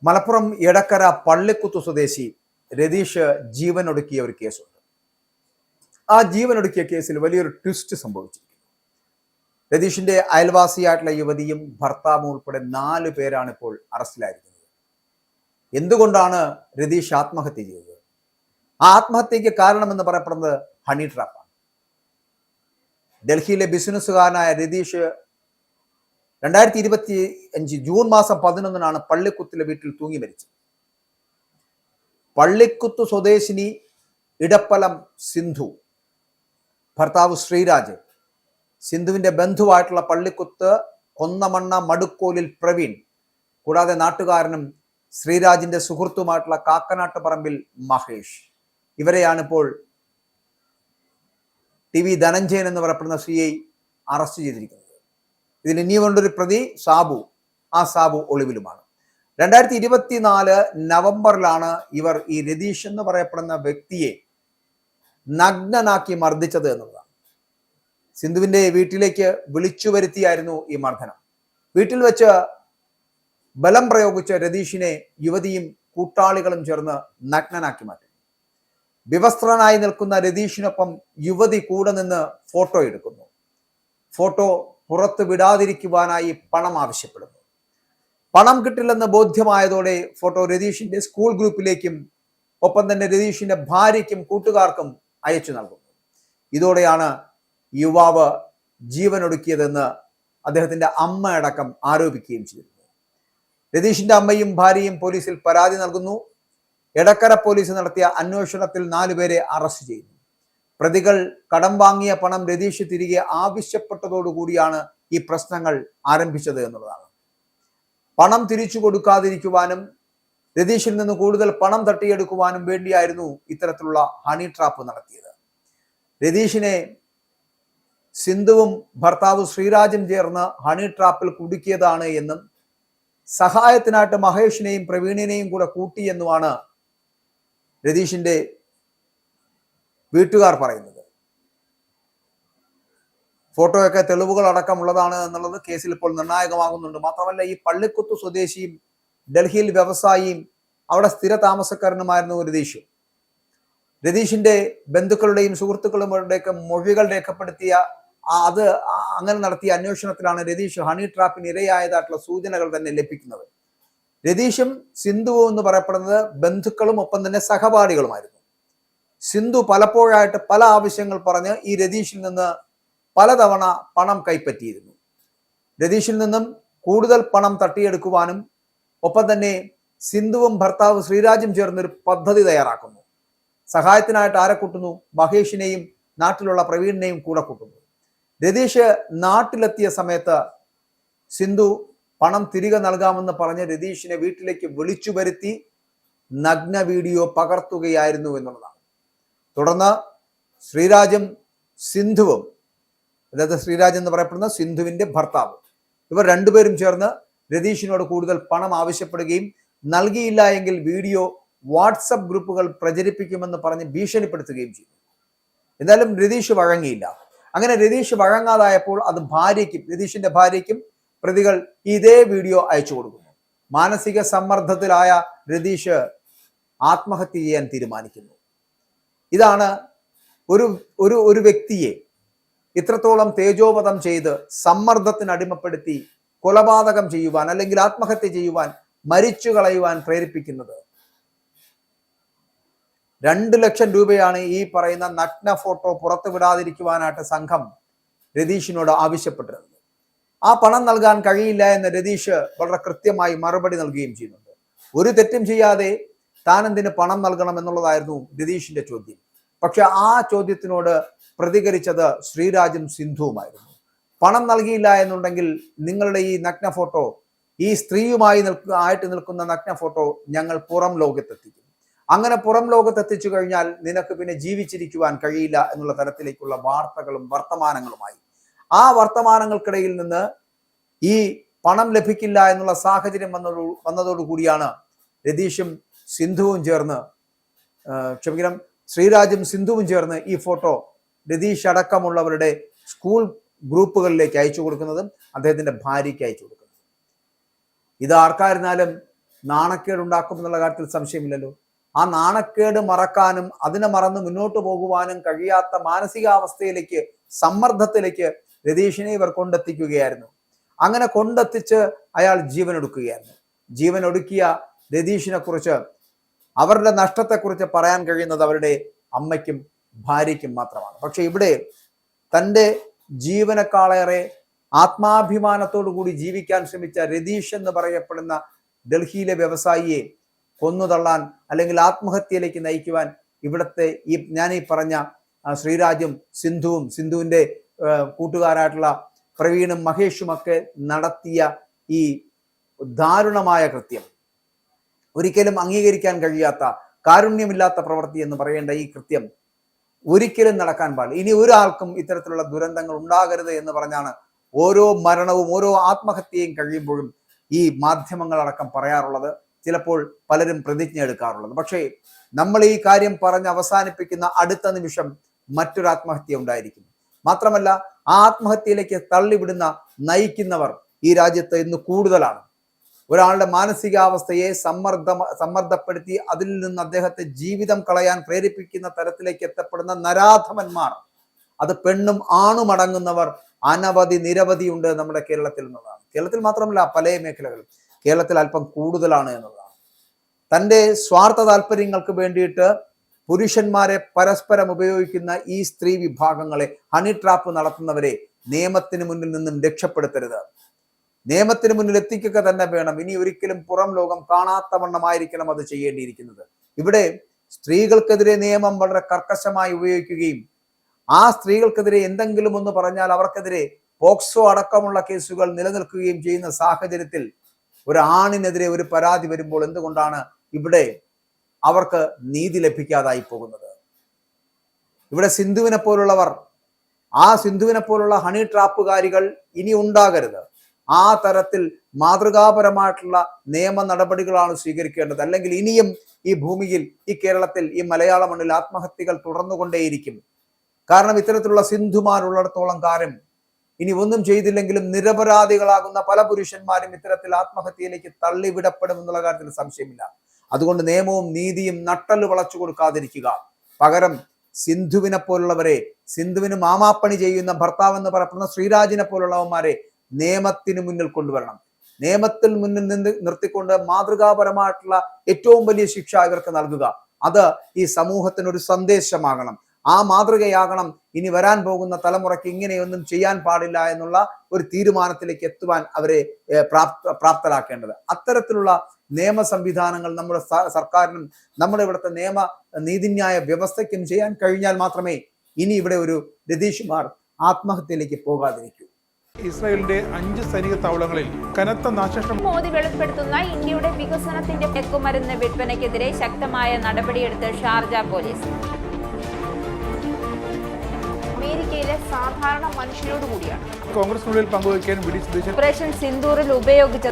മലപ്പുറം എടക്കര പള്ളിക്കുത്ത് സ്വദേശി രതീഷ് ജീവനൊടുക്കിയ ഒരു കേസുണ്ട്. ആ ജീവനൊടുക്കിയ കേസിൽ വലിയൊരു ട്വിസ്റ്റ് സംഭവിച്ചിരിക്കുന്നു. രതീഷിന്റെ അയൽവാസിയായിട്ടുള്ള യുവതിയും ഭർത്താവും ഉൾപ്പെടെ 4 പേരാണ് ഇപ്പോൾ അറസ്റ്റിലായിരിക്കുന്നത്. എന്തുകൊണ്ടാണ് രതീഷ് ആത്മഹത്യ ചെയ്തത്? ആ ആത്മഹത്യക്ക് കാരണമെന്ന് പറയപ്പെടുന്നത് ഹണി ട്രാപ്പാണ്. ഡൽഹിയിലെ ബിസിനസ്സുകാരനായ രതീഷ് 2025 ജൂൺ മാസം 11 പള്ളിക്കുത്തിലെ വീട്ടിൽ തൂങ്ങി മരിച്ചത്. പള്ളിക്കുത്ത് സ്വദേശിനി ഇടപ്പലം സിന്ധു, ഭർത്താവ് ശ്രീരാജ്, സിന്ധുവിന്റെ ബന്ധുവായിട്ടുള്ള പള്ളിക്കുത്ത് കൊന്നമണ്ണ മടുക്കോലിൽ പ്രവീൺ, കൂടാതെ നാട്ടുകാരനും ശ്രീരാജിന്റെ സുഹൃത്തുമായിട്ടുള്ള കാക്കനാട്ട് പറമ്പിൽ മഹേഷ്, ഇവരെയാണ് ഇപ്പോൾ TV ധനഞ്ജയൻ എന്ന് പറയപ്പെടുന്ന CI അറസ്റ്റ് ചെയ്തിരിക്കുന്നത്. ഇതിൽ ഇനിയുകൊണ്ടൊരു പ്രതി സാബു, ആ സാബു ഒളിവിലുമാണ്. 2024 നവംബറിലാണ് ഇവർ ഈ രതീഷ് എന്ന് പറയപ്പെടുന്ന വ്യക്തിയെ നഗ്നനാക്കി മർദ്ദിച്ചത് എന്നുള്ളതാണ്. സിന്ധുവിന്റെ വീട്ടിലേക്ക് വിളിച്ചു വരുത്തിയായിരുന്നു ഈ മർദ്ദനം. വീട്ടിൽ വെച്ച് ബലം പ്രയോഗിച്ച രതീഷിനെ യുവതിയും കൂട്ടാളികളും ചേർന്ന് നഗ്നനാക്കി മാറ്റി. വിവസ്ത്രനായി നിൽക്കുന്ന രതീഷിനൊപ്പം യുവതി കൂടെ നിന്ന് ഫോട്ടോ എടുക്കുന്നു. ഫോട്ടോ പുറത്ത് വിടാതിരിക്കുവാനായി പണം ആവശ്യപ്പെടുന്നു. പണം കിട്ടില്ലെന്ന് ബോധ്യമായതോടെ ഫോട്ടോ രതീഷിന്റെ സ്കൂൾ ഗ്രൂപ്പിലേക്കും ഒപ്പം തന്നെ രതീഷിന്റെ ഭാര്യയ്ക്കും കൂട്ടുകാർക്കും അയച്ചു നൽകുന്നു. ഇതോടെയാണ് യുവാവ് ജീവനൊടുക്കിയതെന്ന് അദ്ദേഹത്തിന്റെ അമ്മ അടക്കം ആരോപിക്കുകയും ചെയ്തിരുന്നു. രതീഷിന്റെ അമ്മയും ഭാര്യയും പോലീസിൽ പരാതി നൽകുന്നു. എടക്കര പോലീസ് നടത്തിയ അന്വേഷണത്തിൽ 4 പേരെ അറസ്റ്റ് ചെയ്യുന്നു. പ്രതികൾ കടം വാങ്ങിയ പണം രതീഷ് തിരികെ ആവശ്യപ്പെട്ടതോടുകൂടിയാണ് ഈ പ്രശ്നങ്ങൾ ആരംഭിച്ചത് എന്നുള്ളതാണ്. പണം തിരിച്ചു കൊടുക്കാതിരിക്കുവാനും രതീഷിൽ നിന്ന് കൂടുതൽ പണം തട്ടിയെടുക്കുവാനും വേണ്ടിയായിരുന്നു ഇത്തരത്തിലുള്ള ഹണി ട്രാപ്പ് നടത്തിയത്. രതീഷിനെ സിന്ധുവും ഭർത്താവ് ശ്രീരാജും ചേർന്ന് ഹണി ട്രാപ്പിൽ കുടുക്കിയതാണ് എന്നും സഹായത്തിനായിട്ട് മഹേഷിനെയും പ്രവീണിനെയും കൂടെ കൂട്ടിയെന്നുമാണ് രതീഷിന്റെ വീട്ടുകാർ പറയുന്നത്. ഫോട്ടോയൊക്കെ തെളിവുകൾ അടക്കമുള്ളതാണ് എന്നുള്ളത് കേസിൽ ഇപ്പോൾ നിർണായകമാകുന്നുണ്ട്. മാത്രമല്ല, ഈ പള്ളിക്കുത്ത് സ്വദേശിയും ഡൽഹിയിൽ വ്യവസായിയും അവിടെ സ്ഥിര താമസക്കാരനുമായിരുന്നു രതീഷ്. രതീഷിന്റെ ബന്ധുക്കളുടെയും സുഹൃത്തുക്കളുടെയൊക്കെ മൊഴികൾ രേഖപ്പെടുത്തിയ അത് അങ്ങനെ നടത്തിയ അന്വേഷണത്തിലാണ് രതീഷ് ഹണി ട്രാപ്പിന് ഇരയായതായിട്ടുള്ള സൂചനകൾ തന്നെ ലഭിക്കുന്നത്. രതീഷും സിന്ധുവും എന്ന് പറയപ്പെടുന്നത് ബന്ധുക്കളും ഒപ്പം തന്നെ സഹപാഠികളുമായിരുന്നു. സിന്ധു പലപ്പോഴായിട്ട് പല ആവശ്യങ്ങൾ പറഞ്ഞ് ഈ രതീഷിൽ നിന്ന് പലതവണ പണം കൈപ്പറ്റിയിരുന്നു. രതീഷിൽ നിന്നും കൂടുതൽ പണം തട്ടിയെടുക്കുവാനും ഒപ്പം തന്നെ സിന്ധുവും ഭർത്താവ് ശ്രീരാജും ചേർന്നൊരു പദ്ധതി തയ്യാറാക്കുന്നു. സഹായത്തിനായിട്ട് ആരെ കൂട്ടുന്നു? മഹേഷിനെയും നാട്ടിലുള്ള പ്രവീണിനെയും കൂടെ കൂട്ടുന്നു. രതീഷ് നാട്ടിലെത്തിയ സമയത്ത് സിന്ധു പണം തിരികെ നൽകാമെന്ന് പറഞ്ഞ് രതീഷിനെ വീട്ടിലേക്ക് വിളിച്ചു വരുത്തി നഗ്ന വീഡിയോ പകർത്തുകയായിരുന്നു എന്നുള്ളതാണ്. തുടർന്ന് ശ്രീരാജും സിന്ധുവും, അതായത് ശ്രീരാജ് എന്ന് പറയപ്പെടുന്ന സിന്ധുവിന്റെ ഭർത്താവ്, ഇവർ രണ്ടുപേരും ചേർന്ന് രതീഷിനോട് കൂടുതൽ പണം ആവശ്യപ്പെടുകയും നൽകിയില്ല എങ്കിൽ വീഡിയോ വാട്സപ്പ് ഗ്രൂപ്പുകൾ പ്രചരിപ്പിക്കുമെന്ന് പറഞ്ഞ് ഭീഷണിപ്പെടുത്തുകയും ചെയ്തു. എന്തായാലും രതീഷ് വഴങ്ങിയില്ല. അങ്ങനെ രതീഷ് വഴങ്ങാതായപ്പോൾ അത് രതീഷിന്റെ ഭാര്യയ്ക്കും പ്രതികൾ ഇതേ വീഡിയോ അയച്ചു കൊടുക്കുന്നു. മാനസിക സമ്മർദ്ദത്തിലായ രതീഷ് ആത്മഹത്യ ചെയ്യാൻ തീരുമാനിക്കുന്നു. ഇതാണ് ഒരു വ്യക്തിയെ ഇത്രത്തോളം തേജോവധം ചെയ്ത് സമ്മർദ്ദത്തിന് അടിമപ്പെടുത്തി കൊലപാതകം ചെയ്യുവാൻ അല്ലെങ്കിൽ ആത്മഹത്യ ചെയ്യുവാൻ, മരിച്ചു കളയുവാൻ പ്രേരിപ്പിക്കുന്നത്. 2 ലക്ഷം രൂപയാണ് ഈ പറയുന്ന നഗ്ന ഫോട്ടോ പുറത്തു വിടാതിരിക്കുവാനായിട്ട് സംഘം രതീഷിനോട് ആവശ്യപ്പെട്ടിരുന്നത്. ആ പണം നൽകാൻ കഴിയില്ല എന്ന് രതീഷ് വളരെ കൃത്യമായി മറുപടി നൽകുകയും ചെയ്യുന്നുണ്ട്. ഒരു തെറ്റും ചെയ്യാതെ താൻ എന്തിന് പണം നൽകണം എന്നുള്ളതായിരുന്നു രതീഷിന്റെ ചോദ്യം. പക്ഷെ ആ ചോദ്യത്തിനോട് പ്രതികരിച്ചത് ശ്രീരാജും സിന്ധുവുമായിരുന്നു. പണം നൽകിയില്ല എന്നുണ്ടെങ്കിൽ നിങ്ങളുടെ ഈ നഗ്ന ഫോട്ടോ, ഈ സ്ത്രീയുമായി നിൽക്കുന്ന നഗ്ന ഫോട്ടോ ഞങ്ങൾ പുറം ലോകത്തെത്തിക്കും. അങ്ങനെ പുറം ലോകത്തെത്തിച്ചു കഴിഞ്ഞാൽ നിനക്ക് പിന്നെ ജീവിച്ചിരിക്കുവാൻ കഴിയില്ല എന്നുള്ള തരത്തിലേക്കുള്ള വാർത്തകളും വർത്തമാനങ്ങളുമായി. ആ വർത്തമാനങ്ങൾക്കിടയിൽ നിന്ന് ഈ പണം ലഭിക്കില്ല എന്നുള്ള സാഹചര്യം വന്നതോടുകൂടിയാണ് രതീഷും സിന്ധുവും ചേർന്ന് ശ്രീരാജും സിന്ധുവും ചേർന്ന് ഈ ഫോട്ടോ രതീഷ് അടക്കമുള്ളവരുടെ സ്കൂൾ ഗ്രൂപ്പുകളിലേക്ക് അയച്ചു കൊടുക്കുന്നതും അദ്ദേഹത്തിന്റെ ഭാര്യയ്ക്ക് അയച്ചു കൊടുക്കുന്നതും. ഇത് ആർക്കായിരുന്നാലും നാണക്കേട് ഉണ്ടാക്കും എന്നുള്ള കാര്യത്തിൽ സംശയമില്ലല്ലോ. ആ നാണക്കേട് മറക്കാനും അതിനെ മറന്ന് മുന്നോട്ട് പോകുവാനും കഴിയാത്ത മാനസികാവസ്ഥയിലേക്ക്, സമ്മർദ്ദത്തിലേക്ക് രതീഷിനെ ഇവർ കൊണ്ടെത്തിക്കുകയായിരുന്നു. അങ്ങനെ കൊണ്ടെത്തിച്ച് അയാൾ ജീവനൊടുക്കുകയായിരുന്നു. ജീവനൊടുക്കിയ രതീഷിനെ കുറിച്ച്, അവരുടെ നഷ്ടത്തെക്കുറിച്ച് പറയാൻ കഴിയുന്നത് അവരുടെ അമ്മയ്ക്കും ഭാര്യയ്ക്കും മാത്രമാണ്. പക്ഷെ ഇവിടെ തൻ്റെ ജീവനക്കാളേറെ ആത്മാഭിമാനത്തോടു കൂടി ജീവിക്കാൻ ശ്രമിച്ച രതീഷ് എന്ന് പറയപ്പെടുന്ന ഡൽഹിയിലെ വ്യവസായിയെ കൊന്നുതള്ളാൻ അല്ലെങ്കിൽ ആത്മഹത്യയിലേക്ക് നയിക്കുവാൻ ഇവിടുത്തെ ഞാൻ ഈ പറഞ്ഞ ശ്രീരാജും സിന്ധുവിന്റെ കൂട്ടുകാരായിട്ടുള്ള പ്രവീണും മഹേഷും ഒക്കെ നടത്തിയ ഈ ദാരുണമായ കൃത്യം, ഒരിക്കലും അംഗീകരിക്കാൻ കഴിയാത്ത, കാരുണ്യമില്ലാത്ത പ്രവൃത്തി എന്ന് പറയേണ്ട ഈ കൃത്യം ഒരിക്കലും നടക്കാൻ പാടില്ല. ഇനി ഒരാൾക്കും ഇത്തരത്തിലുള്ള ദുരന്തങ്ങൾ ഉണ്ടാകരുത് എന്ന് പറഞ്ഞാണ് ഓരോ മരണവും ഓരോ ആത്മഹത്യയും കഴിയുമ്പോഴും ഈ മാധ്യമങ്ങളടക്കം പറയാറുള്ളത്, ചിലപ്പോൾ പലരും പ്രതിജ്ഞ എടുക്കാറുള്ളത്. പക്ഷേ നമ്മൾ ഈ കാര്യം പറഞ്ഞ് അവസാനിപ്പിക്കുന്ന അടുത്ത നിമിഷം മറ്റൊരു ആത്മഹത്യ ഉണ്ടായിരിക്കും. മാത്രമല്ല ആ ആത്മഹത്യയിലേക്ക് തള്ളിവിടുന്ന, നയിക്കുന്നവർ ഈ രാജ്യത്ത് ഇന്ന് കൂടുതലാണ്. ഒരാളുടെ മാനസികാവസ്ഥയെ സമ്മർദ്ദപ്പെടുത്തി അതിൽ നിന്ന് അദ്ദേഹത്തെ ജീവിതം കളയാൻ പ്രേരിപ്പിക്കുന്ന തരത്തിലേക്ക് എത്തപ്പെടുന്ന നരാധമന്മാർ, അത് പെണ്ണും ആണും അടങ്ങുന്നവർ നിരവധി ഉണ്ട് നമ്മുടെ കേരളത്തിൽ എന്നതാണ്. കേരളത്തിൽ മാത്രമല്ല, പല മേഖലകളും കേരളത്തിൽ അല്പം കൂടുതലാണ് എന്നതാണ്. തൻ്റെ സ്വാർത്ഥ താല്പര്യങ്ങൾക്ക് വേണ്ടിയിട്ട് പുരുഷന്മാരെ പരസ്പരം ഉപയോഗിക്കുന്ന ഈ സ്ത്രീ വിഭാഗങ്ങളെ, ഹണി ട്രാപ്പ് നടത്തുന്നവരെ നിയമത്തിന് മുന്നിൽ നിന്നും രക്ഷപ്പെടുത്തരുത്. നിയമത്തിന് മുന്നിൽ എത്തിക്കുക തന്നെ വേണം. ഇനി ഒരിക്കലും പുറം ലോകം കാണാത്ത വണ്ണമായിരിക്കണം അത് ചെയ്യേണ്ടിയിരിക്കുന്നത്. ഇവിടെ സ്ത്രീകൾക്കെതിരെ നിയമം വളരെ കർക്കശമായി ഉപയോഗിക്കുകയും ആ സ്ത്രീകൾക്കെതിരെ എന്തെങ്കിലും ഒന്ന് പറഞ്ഞാൽ അവർക്കെതിരെ പോക്സോ അടക്കമുള്ള കേസുകൾ നിലനിൽക്കുകയും ചെയ്യുന്ന സാഹചര്യത്തിൽ ഒരു ആണിനെതിരെ ഒരു പരാതി വരുമ്പോൾ എന്തുകൊണ്ടാണ് ഇവിടെ അവർക്ക് നീതി ലഭിക്കാതായി പോകുന്നത്? ഇവിടെ സിന്ധുവിനെ പോലുള്ളവർ, ആ സിന്ധുവിനെ പോലുള്ള ഹണി ട്രാപ്പുകാരികൾ ഇനി ഉണ്ടാകരുത്. ആ തരത്തിൽ മാതൃകാപരമായിട്ടുള്ള നിയമ നടപടികളാണ് സ്വീകരിക്കേണ്ടത്. അല്ലെങ്കിൽ ഇനിയും ഈ ഭൂമിയിൽ, ഈ കേരളത്തിൽ, ഈ മലയാള മണ്ണിൽ ആത്മഹത്യകൾ തുടർന്നുകൊണ്ടേയിരിക്കും. കാരണം ഇത്തരത്തിലുള്ള സിന്ധുമാരുള്ളിടത്തോളം കാലം ഇനി ഒന്നും ചെയ്തില്ലെങ്കിലും നിരപരാധികളാകുന്ന പല പുരുഷന്മാരും ഇത്തരത്തിൽ ആത്മഹത്യയിലേക്ക് തള്ളിവിടപ്പെടും എന്നുള്ള കാര്യത്തിൽ സംശയമില്ല. അതുകൊണ്ട് നിയമവും നീതിയും നട്ടല് വളച്ചു കൊടുക്കാതിരിക്കുക. പകരം സിന്ധുവിനെ പോലുള്ളവരെ, സിന്ധുവിന് മാമാപ്പണി ചെയ്യുന്ന ഭർത്താവെന്ന് പറയപ്പെടുന്ന ശ്രീരാജിനെ പോലുള്ളവന്മാരെ നിയമത്തിന് മുന്നിൽ കൊണ്ടുവരണം. നിയമത്തിൽ മുന്നിൽ നിന്ന് നിർത്തിക്കൊണ്ട് മാതൃകാപരമായിട്ടുള്ള ഏറ്റവും വലിയ ശിക്ഷ ഇവർക്ക് നൽകുക. അത് ഈ സമൂഹത്തിനൊരു സന്ദേശമാകണം. ആ മാതൃകയാകണം ഇനി വരാൻ പോകുന്ന തലമുറയ്ക്ക് ഇങ്ങനെയൊന്നും ചെയ്യാൻ പാടില്ല എന്നുള്ള ഒരു തീരുമാനത്തിലേക്ക് എത്തുവാൻ അവരെ പ്രാപ്തരാക്കേണ്ടത്. അത്തരത്തിലുള്ള നിയമ സംവിധാനങ്ങൾ നമ്മുടെ സർക്കാരിനും നമ്മുടെ ഇവിടുത്തെ നീതിന്യായ വ്യവസ്ഥയ്ക്കും ചെയ്യാൻ കഴിഞ്ഞാൽ മാത്രമേ ഇനി ഇവിടെ ഒരു രതീഷുമാർ ആത്മഹത്യയിലേക്ക് പോകാതിരിക്കൂ. ഇസ്രായേലിന്റെ 5 സൈനിക താവളങ്ങളിൽ കനത്ത നാശനഷ്ടം. മോദി വെളിപ്പെടുത്തുന്ന ഇന്ത്യയുടെ വികസനത്തിന്റെ മയക്കുമരുന്ന് വിൽപ്പനയ്ക്കെതിരെ ശക്തമായ നടപടിയെടുത്ത് ഷാർജ പോലീസ്. അമേരിക്കയിലെ സാധാരണ മനുഷ്യരോട് കൂടിയാണ് കോൺഗ്രസിനുള്ളിൽ പങ്കുവയ്ക്കാൻ വി ഡി സതീശൻ ഓപ്പറേഷൻ സിന്ദൂറിൽ ഉപയോഗിച്ച